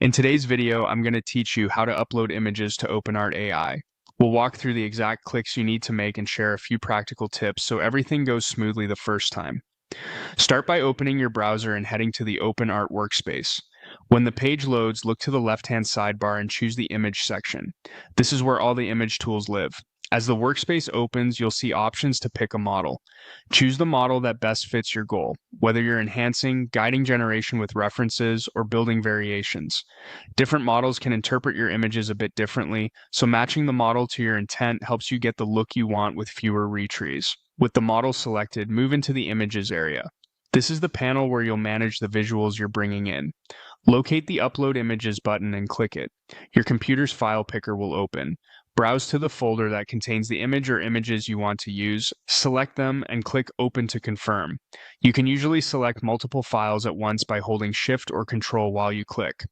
In today's video, I'm going to teach you how to upload images to OpenArt AI. We'll walk through the exact clicks you need to make and share a few practical tips so everything goes smoothly the first time. Start by opening your browser and heading to the OpenArt workspace. When the page loads, look to the left-hand sidebar and choose the Image section. This is where all the image tools live. As the workspace opens, you'll see options to pick a model. Choose the model that best fits your goal, whether you're enhancing, guiding generation with references, or building variations. Different models can interpret your images a bit differently, so matching the model to your intent helps you get the look you want with fewer retrees. With the model selected, move into the Images area. This is the panel where you'll manage the visuals you're bringing in. Locate the Upload Images button and click it. Your computer's file picker will open. Browse to the folder that contains the image or images you want to use, select them, and click Open to confirm. You can usually select multiple files at once by holding Shift or Control while you click.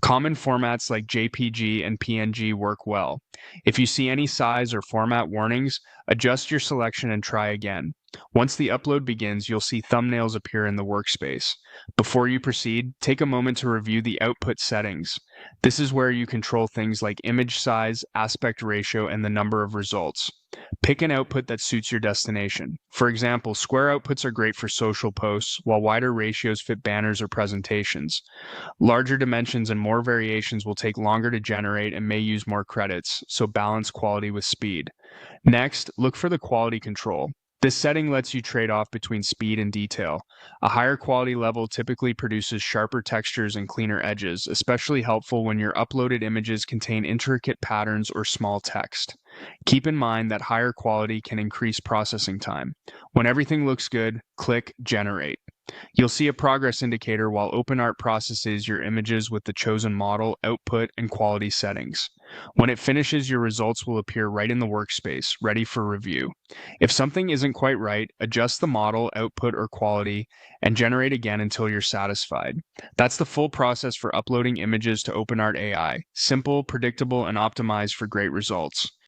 Common formats like JPG and PNG work well. If you see any size or format warnings, adjust your selection and try again. Once the upload begins, you'll see thumbnails appear in the workspace. Before you proceed, take a moment to review the output settings. This is where you control things like image size, aspect ratio, and the number of results. Pick an output that suits your destination. For example, square outputs are great for social posts, while wider ratios fit banners or presentations. Larger dimensions and more variations will take longer to generate and may use more credits, so balance quality with speed. Next, look for the quality control. This setting lets you trade off between speed and detail. A higher quality level typically produces sharper textures and cleaner edges, especially helpful when your uploaded images contain intricate patterns or small text. Keep in mind that higher quality can increase processing time. When everything looks good, click Generate. You'll see a progress indicator while OpenArt processes your images with the chosen model, output, and quality settings. When it finishes, your results will appear right in the workspace, ready for review. If something isn't quite right, adjust the model, output, or quality, and generate again until you're satisfied. That's the full process for uploading images to OpenArt AI. Simple, predictable, and optimized for great results.